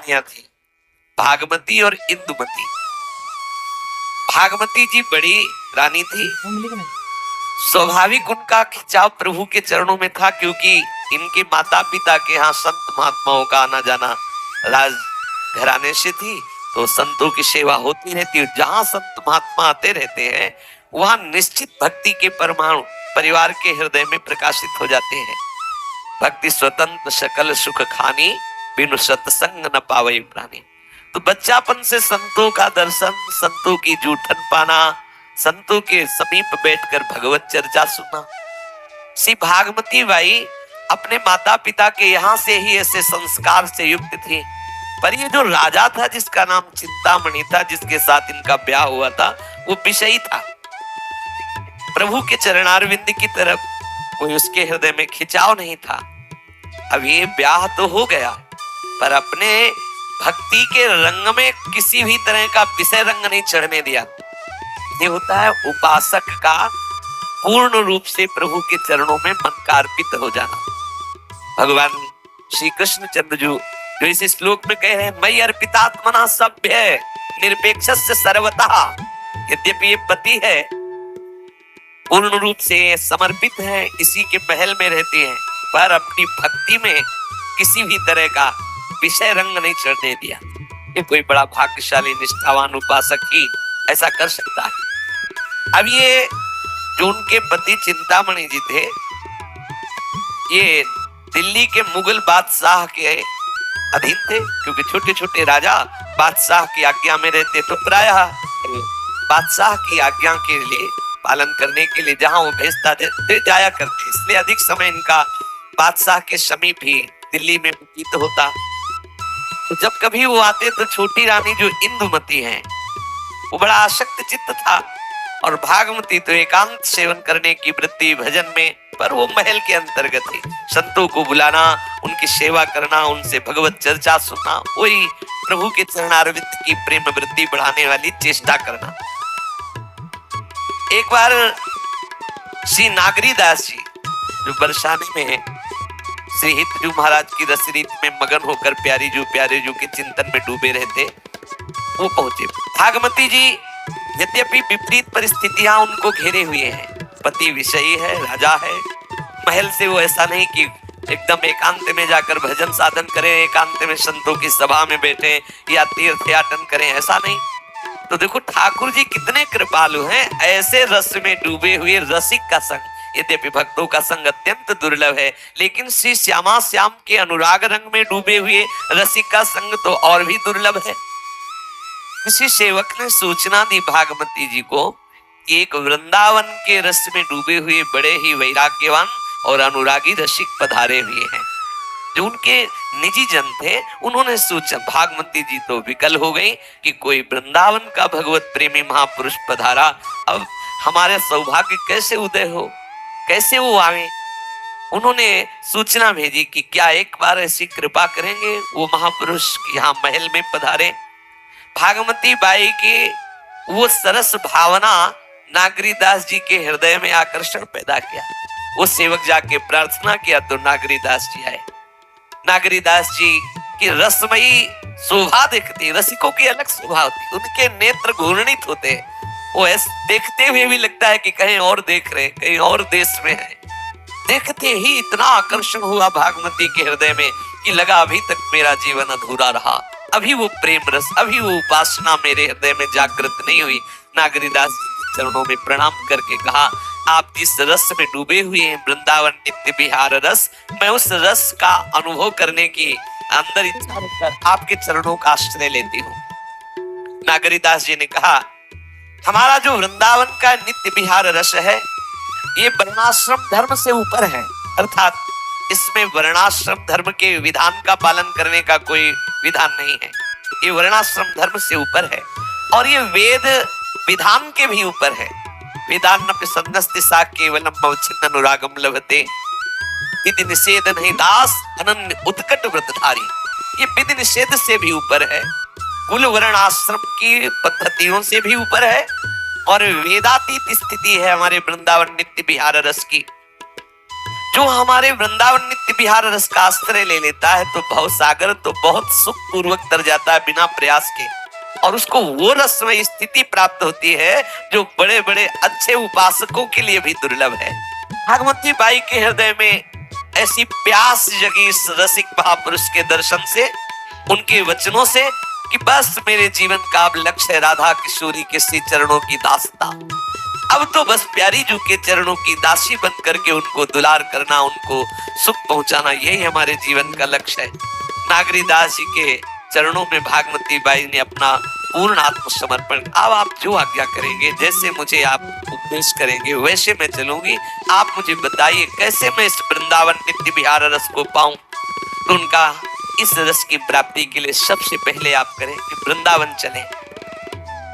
रानियां थी, भागमती और इंदुमती। भागमती जी बड़ी रानी थी। स्वाभाविक उनका खिंचाव प्रभु के चरणों में था, क्योंकि इनके माता पिता के यहाँ संत महात्माओं का आना जाना राज घराने से थी, तो संतों की सेवा होती रहती है। जहां संत महात्मा आते रहते हैं वहां निश्चित भक्ति के परमाणु परिवार के हृदय में प्रकाशित हो जाते हैं। भक्ति स्वतंत्र सकल सुख खानी, बिनु सत्संग न पावई प्राणी। तो बच्चापन से संतों का दर्शन, संतों की जूठन पाना, संतों के समीप बैठकर भगवत चर्चा सुनना। श्री भागमती बाई अपने माता पिता के यहाँ से ही ऐसे संस्कार से युक्त थी। पर ये जो राजा था जिसका नाम चिंतामणि था, जिसके साथ इनका ब्याह हुआ था, वो विषयी था। प्रभु के चरणारविंद की तरफ कोई उसके हृदय में खिंचाव नहीं था। अब ये ब्याह तो हो गया, पर अपने भक्ति के रंग में किसी भी तरह का विषय रंग नहीं चढ़ने दिया। ये होता है उपासक का पूर्ण रूप से प्रभु के चरणों में मन का अर्पित हो जाना। भगवान श्री कृष्ण चंद्र जो इस श्लोक में कह रहे हैं, मयि अर्पितात्मना सभ्य निरपेक्षस्य सर्वतः। यद्यपि ये पति है, पूर्ण रूप से समर्पित है, इसी के महल में रहते हैं, पर अपनी भक्ति में किसी भी तरह का विषय रंग नहीं चढ़ने दिया। ये कोई बड़ा भाग्यशाली निष्ठावान उपासक ही ऐसा कर सकता है। अब ये जो उनके पति चिंतामणि जी थे, ये दिल्ली के मुगल बादशाह के अधीन थे, क्योंकि छोटे छोटे राजा बादशाह की आज्ञा में रहते, तो प्रायः बादशाह की आज्ञा के लिए पालन करने के लिए जहां वो भेजता थे जाया करते, इसलिए अधिक समय इनका बादशाह के समीप ही दिल्ली में व्यतीत होता। तो जब कभी वो आते तो छोटी रानी जो इंदुमती है वो बड़ा आसक्त चित्त था, और भागमती तो एकांत सेवन करने की वृत्ति भजन में, पर वो महल के अंतर्गत थी। संतों को बुलाना, उनकी सेवा करना, उनसे भगवत चर्चा सुनना, वही प्रभु के चरणारविंद की प्रेम वृत्ति बढ़ाने वाली चेष्टा करना। एक बार श्री नागरीदास जी जो बरसाने में श्री हितजू महाराज की रसरीत में मगन होकर प्यारी जू के चिंतन में डूबे रहते, वो पहुंचे। भागमती जी यद्यपि विपरीत परिस्थितियां उनको घेरे हुए हैं, पति विषयी है, राजा है, महल से वो ऐसा नहीं कि एकदम एकांत में जाकर भजन साधन करें, एकांत में संतों की सभा में बैठे या तीर्थ याटन करें, ऐसा नहीं। तो देखो ठाकुर जी कितने कृपालु हैं, ऐसे रस में डूबे हुए रसिक का संग, यद्यपि भक्तों का संग अत्यंत दुर्लभ है, लेकिन श्री श्यामा श्याम के अनुराग रंग में डूबे हुए रसिक का संग तो और भी दुर्लभ है। किसी सेवक ने सूचना दी भागमती जी को, एक वृंदावन के रस में डूबे हुए बड़े ही वैराग्यवान और अनुरागी रसिक पधारे हुए हैं, जो उनके निजी जन थे। उन्होंने सोचा, भागमती जी तो विकल हो गई कि कोई वृंदावन का भगवत प्रेमी महापुरुष पधारा, अब हमारे सौभाग्य कैसे उदय हो, कैसे वो आवे। उन्होंने सूचना भेजी कि क्या एक बार ऐसी कृपा करेंगे वो महापुरुष यहाँ महल में पधारे। भागमती बाई के वो सरस भावना नागरीदास जी के हृदय में आकर्षण पैदा किया। वो सेवक जाके प्रार्थना किया तो नागरीदास जी आए। नागरीदास जी की रसमयी शोभा देखती, रसिकों की अलग शोभा होती, उनके नेत्र घूर्णित होते, वो ऐसे देखते हुए भी लगता है कि कहीं और देख रहे, कहीं और देश में है। देखते ही इतना आकर्षण हुआ भागमती के हृदय में कि लगा अभी तक मेरा जीवन अधूरा रहा, अभी वो प्रेम रस, अभी वो उपासना मेरे हृदय में जागृत नहीं हुई। नागरीदास जी के चरणों में प्रणाम करके कहा, आप जिस रस में डूबे हुए हैं, वृंदावन नित्य विहार रस, मैं उस रस का अनुभव करने की अंदर इच्छा रखकर आपके चरणों का आश्रय लेती हूँ। नागरीदास जी ने कहा, हमारा जो वृंदावन का नित्य विहार रस है, ये वर्णाश्रम धर्म से ऊपर है, अर्थात इसमें वर्णाश्रम धर्म के विधान का पालन करने का कोई विधान नहीं है। ये वर्णाश्रम धर्म से ऊपर है और ये वेद विधान के भी ऊपर है। वेदान्नपि सन्नस्ति सा केवलम अवच्छिन्न अनुरागम लभते, विधि निषेध नहीं दास अनन्य उत्कट व्रतधारी। ये विधि निषेध से भी ऊपर है, कुल वर्ण आश्रम की पद्धतियों से भी ऊपर है, और वेदातीत स्थिति है हमारे वृंदावन नित्य विहार रस की। जो हमारे वृंदावन नित्य विहार रस का आश्रय ले लेता है तो भव सागर तो बहुत सुख पूर्वक तर जाता है बिना प्रयास के, और उसको वो रसमय स्थिति प्राप्त होती है जो बड़े बड़े अच्छे उपासकों के लिए भी दुर्लभ है। भागवती बाई के हृदय में ऐसी प्यास जगी इस रसिक महापुरुष के दर्शन से, उनके वचनों से, कि बस मेरे जीवन का अब लक्ष्य है राधा किशोरी के श्री चरणों की दासता। अब तो बस प्यारी जू के चरणों की दासी बन करके उनको दुलार करना, उनको सुख पहुंचाना, यही हमारे जीवन का लक्ष्य है। नागरी दास जी के चरणों में भागवती बाई ने अपना पूर्ण आत्मसमर्पण। अब आप जो आज्ञा करेंगे, जैसे मुझे आप उपदेश करेंगे वैसे मैं चलूंगी। आप मुझे बताइए कैसे मैं इस वृंदावन नित्य विहार रस को पाऊं। तो उनका इस रस की प्राप्ति के लिए सबसे पहले आप करें कि वृंदावन चलें।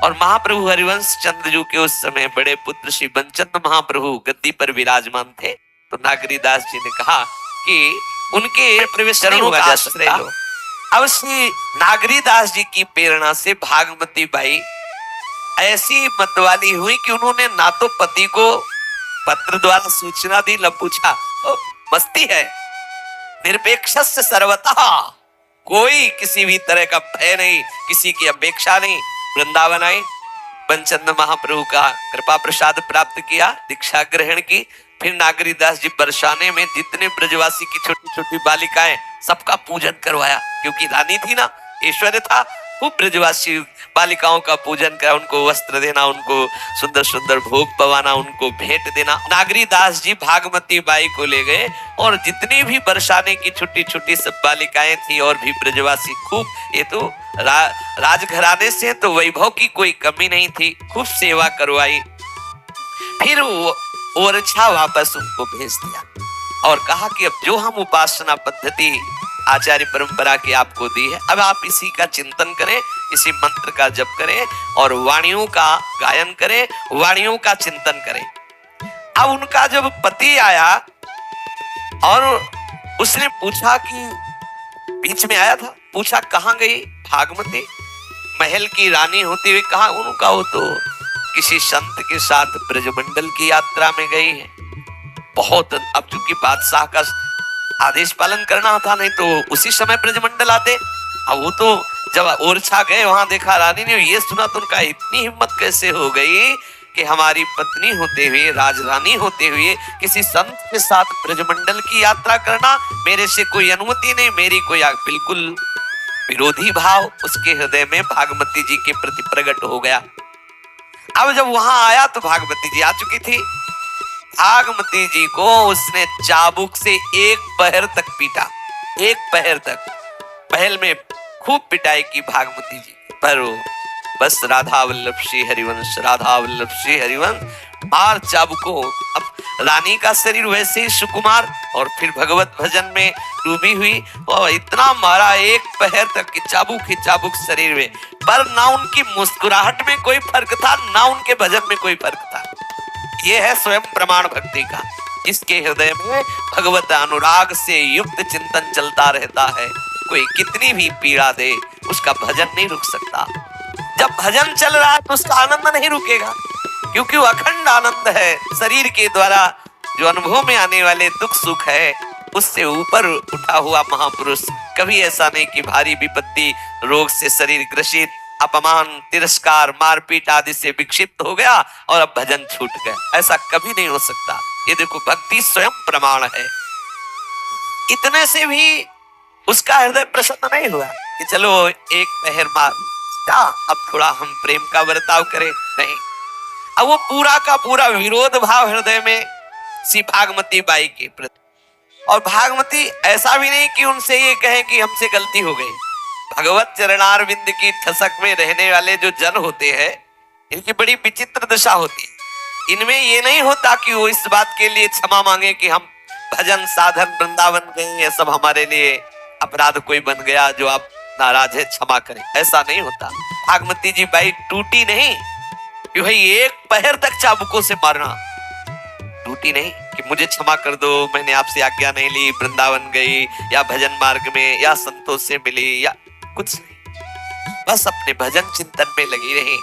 और महाप्रभु हरिवंश चंद्रजू के उस समय बड़े पुत्र श्री बनचंद महाप्रभु गद्दी पर विराजमान थे। तो नागरीदास जी ने कहा कि उनके प्रवेश चरणों का आश्रय लो। अब श्री नागरीदास जी की प्रेरणा से भागवती बाई ऐसी मतवाली हुई कि उन्होंने ना तो पति को पत्र द्वारा सूचना दी, न पूछा। मस्ती है, निरपेक्ष सर्वतः, कोई किसी भी तरह का भय नहीं, किसी की अपेक्षा नहीं। वृंदावन आए, बनचंद महाप्रभु का कृपा प्रसाद प्राप्त किया, दीक्षा ग्रहण की। फिर नागरीदास जी बरसाने में जितने ब्रजवासी की छोटी छोटी बालिकाएं सबका पूजन करवाया, क्योंकि रानी थी ना, ऐश्वर्य था। खूब ब्रजवासी बालिकाओं का पूजन करा, उनको वस्त्र देना, उनको सुंदर सुंदर भोग पवाना, उनको भेंट देना। नागरीदास जी भागवती बाई को ले गए और जितनी भी बरसाने की छोटी छोटी सब बालिकाएं थी और भी ब्रजवासी, खूब, ये तो राजघराने से तो वैभव की कोई कमी नहीं थी, खूब सेवा करवाई। फिर वो ओरछा वापस उनको भेज दिया और कहा कि अब जो हम उपासना पद्धति आचार्य परंपरा की आपको दी है, अब आप इसी का चिंतन करें, इसी मंत्र का जप करें और वाणियों का गायन करें, वाणियों का चिंतन करें। अब उनका जब पति आया और उसने पूछा कि बीच में आया था, पूछा कहाँ गई भागवती, महल की रानी होती हुई कहाँ? उनका वो तो किसी संत के साथ ब्रजमंडल की यात्रा में गई है। बहुत, अब चूंकि बादशाह का आदेश पालन करना था, नहीं तो उसी समय ब्रजमंडल आते। अब वो तो जब ओरछा गए, वहां देखा रानी ने, ये सुना तो उनका इतनी हिम्मत कैसे हो गई कि हमारी पत्नी होते हुए, राजरानी होते हुए किसी संत के साथ ब्रजमंडल की यात्रा करना, मेरे से कोई अनुमति नहीं, मेरी कोई, बिल्कुल विरोधी भाव उसके हृदय में भागवती जी के प्रति प्रकट हो गया। अब जब वहां आया तो भागवती जी आ चुकी थी। भागवती जी को उसने चाबुक से एक पहर तक पीटा, एक पहर तक। महल में खूब पिटाई की भागवती जी, पर बस राधा वल्लभ श्री हरिवंश, राधा वल्लभ श्री हरिवंश, मार चाबुको। अब रानी का शरीर वैसे ही सुकुमार और फिर भगवत भजन में डूबी हुई, और इतना मारा एक पहर तक की चाबुक ही चाबुक शरीर में, पर ना उनकी मुस्कुराहट में कोई फर्क था, ना उनके भजन में कोई फर्क था। ये है स्वयं प्रमाण भक्ति का, जिसके हृदय में भगवत अनुराग से युक्त चिंतन चलता रहता है, कोई कितनी भी पीड़ा दे उसका भजन नहीं रुक सकता। जब भजन चल रहा है तो उसका आनंद नहीं रुकेगा, क्योंकि वो अखंड आनंद है। शरीर के द्वारा जो अनुभव में आने वाले दुख सुख है, उससे ऊपर उठा हुआ महापुरुष कभी ऐसा नहीं कि भारी विपत्ति, रोग से शरीर ग्रसित, अपमान, तिरस्कार, मारपीट आदि से विक्षिप्त हो गया और अब भजन छूट गया, ऐसा कभी नहीं हो सकता। ये देखो, भक्ति स्वयं प्रमाण है। इतने से भी उसका हृदय प्रसन्न नहीं हुआ कि चलो एक पहर मार, अब थोड़ा हम प्रेम का बर्ताव करें, नहीं। अब वो पूरा का पूरा विरोध भाव हृदय में श्री भागवती बाई के प्रति। और भागवती ऐसा भी नहीं कि उनसे ये कहे कि हमसे गलती हो गई। भगवत चरणारविंद की ठसक में रहने वाले जो जन होते हैं, इनकी बड़ी विचित्र दशा होती है। इनमें ये नहीं होता कि वो इस बात के लिए क्षमा मांगे कि हम भजन साधन वृंदावन गए, ये सब हमारे लिए अपराध कोई बन गया, जो आप नाराज है क्षमा करें, ऐसा नहीं होता। भागवती जी बाई टूटी नहीं कि भाई एक पहर तक चाबुकों से मारना, टूटी नहीं कि मुझे क्षमा कर दो, मैंने आपसे आज्ञा नहीं ली, वृंदावन गई या भजन मार्ग में या संतों से मिली या कुछ नहीं, बस अपने भजन चिंतन में लगी रही।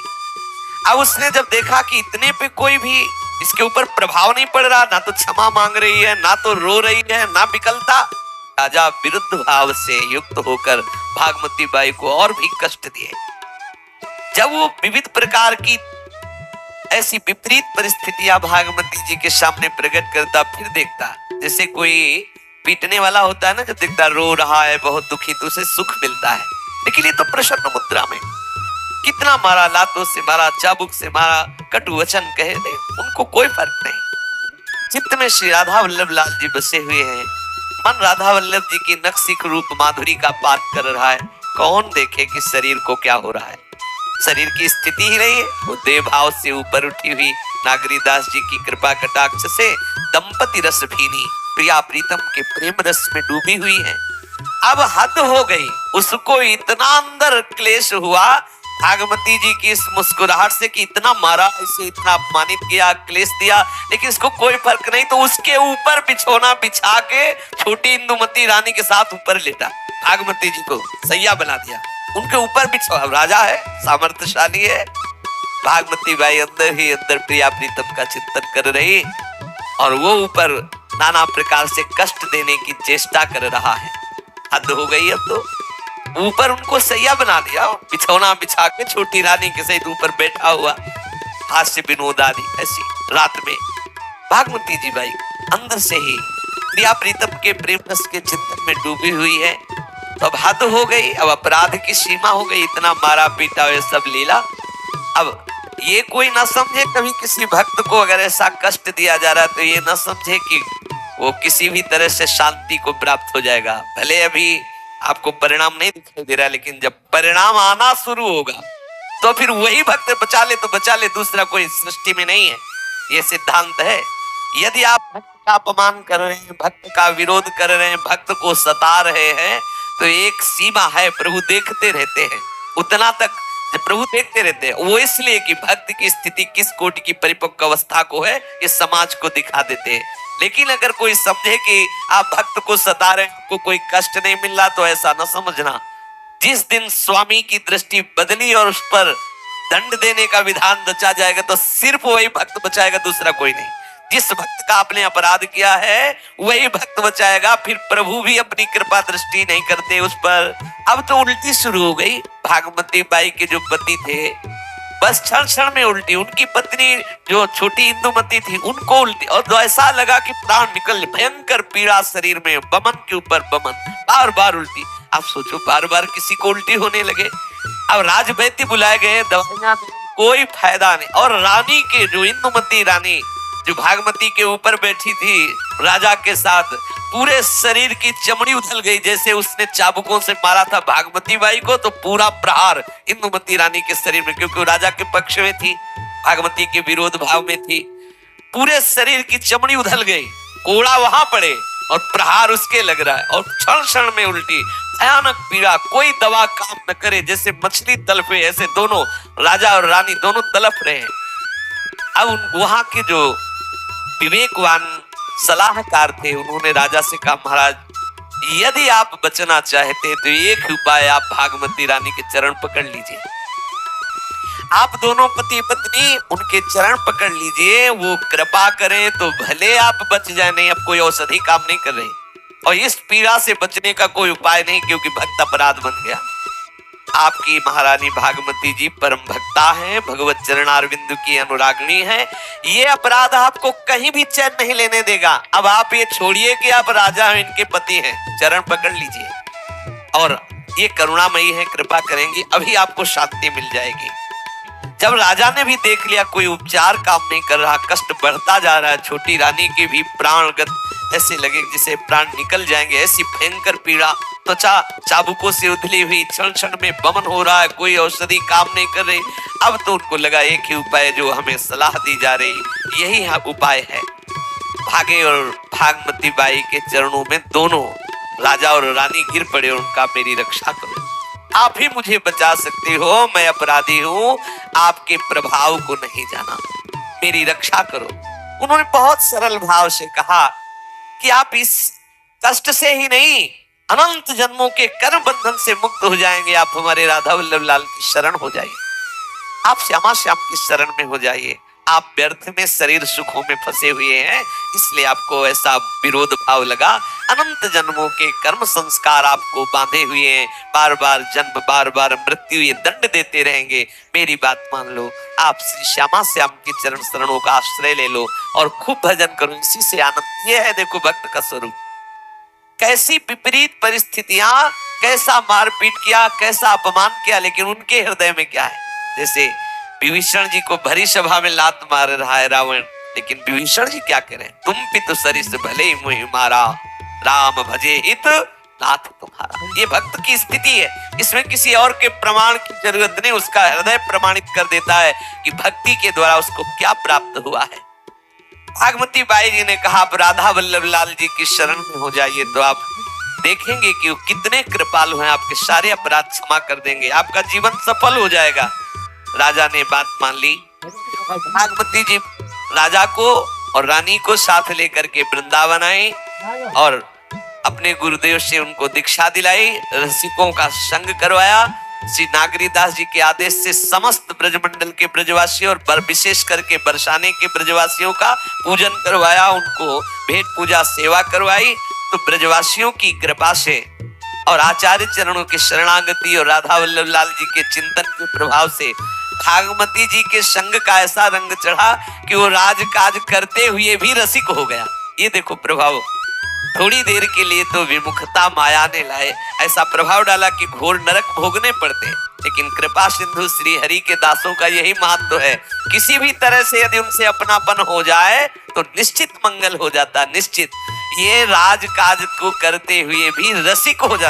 अब उसने जब देखा कि इतने पे कोई भी इसके ऊपर प्रभाव नहीं पड़ रहा, ना तो क्षमा मांग रही है, ना तो रो रही है, ना विकलता। राजा विरुद्ध भाव से युक्त होकर भागमती बाई को और भी कष्ट दिए। जब वो विविध प्रकार की ऐसी विपरीत परिस्थितियां भागमती जी के सामने प्रकट करता, फिर देखता जैसे कोई पीटने वाला होता है ना, जो देखता रो रहा है बहुत दुखी, तो उसे सुख मिलता है। लेकिन ये तो प्रसन्न मुद्रा में कितना मारा, लातों से मारा, चाबुक से मारा, कटु वचन कहे थे, उनको कोई फर्क नहीं। चित्त में श्री राधा वल्लभ लाल जी बसे हुए हैं, मन राधा वल्लभ जी की नक्सिक रूप माधुरी का पाठ कर रहा है। कौन देखे कि शरीर को क्या हो रहा है, शरीर की स्थिति ही नहीं है। वो देह भाव से ऊपर उठी हुई नागरीदास जी की कृपा कटाक्ष से दंपति रस भीनी प्रिया प्रीतम के प्रेम रस में डूबी हुई है। अब हद हो गई, उसको इतना अंदर क्लेश हुआ भागमती जी की इस मुस्कुराहट से कि इतना मारा, इसे इतना अपमानित किया, क्लेश दिया, लेकिन इसको कोई फर्क नहीं। तो उसके ऊपर बिछोना बिछा के छोटी इंदुमती रानी के साथ ऊपर लेटा, भागमती जी को सैया बना दिया, उनके ऊपर बिछो। राजा है, सामर्थ्यशाली है। भागमती बाई अंदर ही अंदर प्रिया प्रीतम का चिंतन कर रही और वो ऊपर नाना प्रकार से कष्ट देने की चेष्टा कर रहा है। हद हो गई। अब तो ऊपर उनको सैया बना दिया, बिछौना बिछा के छोटी रानी के सहित ऊपर बैठा हुआ, हास्य विनोद आदि। ऐसी रात में भागमती जी बाई अंदर से ही प्रिया प्रीतम के प्रेम रस के चिंतन में डूबी हुई है। तो अब हद हो गई, अब अपराध की सीमा हो गई, इतना मारा पीटा और सब लीला। अब ये कोई ना समझे, कभी किसी भक्त को अगर ऐसा कष्ट दिया जा रहा है तो ये ना समझे कि वो किसी भी तरह से शांति को प्राप्त हो जाएगा। भले अभी आपको परिणाम नहीं दिखाई दे रहा, लेकिन जब परिणाम आना शुरू होगा तो फिर वही भक्त बचा ले तो बचा ले, दूसरा कोई सृष्टि में नहीं है। ये सिद्धांत है। यदि आप भक्त का अपमान कर रहे हैं, भक्त का विरोध कर रहे हैं, भक्त को सता रहे हैं, तो एक सीमा है, प्रभु देखते रहते हैं। उतना तक जब प्रभु देखते रहते हैं, वो इसलिए कि भक्त की स्थिति किस कोटि की परिपक्व अवस्था को है, ये समाज को दिखा देते हैं। लेकिन अगर कोई समझे कि आप भक्त को सता रहे हैं, आपको कोई कष्ट नहीं मिल रहा, तो ऐसा न समझना। जिस दिन स्वामी की दृष्टि बदली और उस पर दंड देने का विधान रचा जाएगा, तो सिर्फ वही भक्त बचाएगा, दूसरा कोई नहीं। जिस भक्त का आपने अपराध किया है वही भक्त बचाएगा, फिर प्रभु भी अपनी कृपा दृष्टि नहीं करते उस पर। अब तो उल्टी शुरू हो गई। भागमती बाई के जो पति थे, बस क्षण क्षण में उल्टी। उनकी पत्नी जो छोटी इंदुमती थी, उनको उल्टी, और तो ऐसा लगा कि प्राण निकल, भयंकर पीड़ा शरीर में, बमन के ऊपर बमन, बार बार उल्टी। आप सोचो, बार बार किसी को उल्टी होने लगे। अब राजवैद्य बुलाए गए, दवाइयां, कोई फायदा नहीं। और रानी के जो इंदुमती रानी जो भागमती के ऊपर बैठी थी राजा के साथ, पूरे शरीर की चमड़ी उछल गई। जैसे उसने चाबुकों से मारा था भागमती बाई को, तो पूरा प्रहार इंदुमती रानी के शरीर में, क्योंकि वो राजा के पक्ष में थी, भागमती के विरोध भाव में थी। पूरे शरीर की चमड़ी उछल गई, कोड़ा वहां पड़े और प्रहार उसके लग रहा है, और क्षण क्षण में उल्टी, भयानक पीड़ा, कोई दवा काम न करे, जैसे मछली तलफे, ऐसे दोनों राजा और रानी दोनों तलफ रहे। अब वहां के जो विवेकवान सलाहकार थे, उन्होंने राजा से कहा, महाराज यदि आप बचना चाहते तो एक उपाय, आप भागमती रानी के चरण पकड़ लीजिए। आप दोनों पति पत्नी उनके चरण पकड़ लीजिए, वो कृपा करें तो भले आप बच जाए, नहीं अब कोई औषधि काम नहीं कर रही, और इस पीड़ा से बचने का कोई उपाय नहीं, क्योंकि भक्त अपराध बन गया। आपकी महारानी भागमती जी परम भक्ता हैं, भगवत चरणारविंद की अनुरागिणी हैं। ये अपराध आपको कहीं भी चैन नहीं लेने देगा। अब आप ये छोड़िए कि आप राजा हैं, इनके पति हैं, चरण पकड़ लीजिए और ये करुणामयी है, कृपा करेंगी, अभी आपको शांति मिल जाएगी। जब राजा ने भी देख लिया कोई उपचार काम नहीं कर रहा, कष्ट बढ़ता जा रहा है, छोटी रानी के भी प्राणगत ऐसे लगे जिसे प्राण निकल जाएंगे, ऐसी भयंकर पीड़ा, त्वचा चाबुकों से उधली हुई, क्षण क्षण में बमन हो रहा है, कोई औषधि काम नहीं कर रही। अब तो उनको लगा एक ही उपाय जो हमें सलाह दी जा रही, यही उपाय है। भागे और भागमती बाई के चरणों में दोनों राजा और रानी गिर पड़े और उनका, मेरी रक्षा करो, आप ही मुझे बचा सकते हो, मैं अपराधी हूं, आपके प्रभाव को नहीं जाना, मेरी रक्षा करो। उन्होंने बहुत सरल भाव से कहा कि आप इस कष्ट से ही नहीं, अनंत जन्मों के कर्म बंधन से मुक्त हो जाएंगे, आप हमारे राधा वल्लभ लाल की शरण हो जाइए, आप श्यामा श्याम की शरण में हो जाइए, आप व्यर्थ में शरीर सुखों में फंसे हुए हैं, इसलिए आपको ऐसा विरोध भाव लगा। अनंत जन्मों के कर्म संस्कार आपको बांधे हुए हैं, बार बार जन्म बार बार मृत्यु ये दंड देते रहेंगे। मेरी बात मान लो, आप श्री श्यामा श्याम के चरण शरणों का आश्रय ले लो और खूब भजन करो, इसी से आनंद। ये है देखो भक्त का स्वरूप। कैसी विपरीत परिस्थितियां, कैसा मारपीट किया, कैसा अपमान किया, लेकिन उनके हृदय में क्या है। जैसे विभीषण जी को भरी सभा में लात मार रहा है रावण, लेकिन विभीषण जी क्या करें, तुम पितु सरिस भले ही मुहि मारा, राम भजे हित नाथ तुम्हारा। ये भक्त की स्थिति है, इसमें किसी और के प्रमाण की जरूरत नहीं, उसका हृदय प्रमाणित कर देता है कि भक्ति के द्वारा उसको क्या प्राप्त हुआ है। भागमती बाई जी ने कहा, आप राधा वल्लभ लाल जी की शरण में हो जाइए तो आप देखेंगे कि वो कितने कृपालु हैं, आपके सारे अपराध क्षमा कर देंगे, आपका जीवन सफल हो जाएगा। राजा ने बात मान ली। भागमती जी राजा को और रानी को साथ लेकर के वृंदावन आई और अपने गुरुदेव से उनको दीक्षा दिलाई, रसिकों का संग करवाया। श्री नागरीदास जी के आदेश से समस्त ब्रजमंडल के ब्रजवासियों और विशेष करके बरसाने के ब्रजवासियों का पूजन करवाया, उनको भेंट पूजा सेवा करवाई। तो ब्रजवासियों की कृपा से और आचार्य चरणों की शरणागति और राधा वल्लभ लाल जी के चिंतन के प्रभाव से भागमती जी के संग का ऐसा रंग चढ़ा कि वो राजकाज करते हुए भी रसिक हो गया। ये देखो प्रभाव, थोड़ी देर के लिए तो विमुखता माया ने लाए, ऐसा प्रभाव डाला कि घोर नरक भोगने पड़ते, लेकिन कृपा सिंधु श्री हरि के दासों का यही महत्व है। किसी भी तरह से यदि उनसे अपनापन हो जाए तो निश्चित मंगल हो जाता, निश्चित। ये राजकाज को करते हुए भी रसिक हो जाता।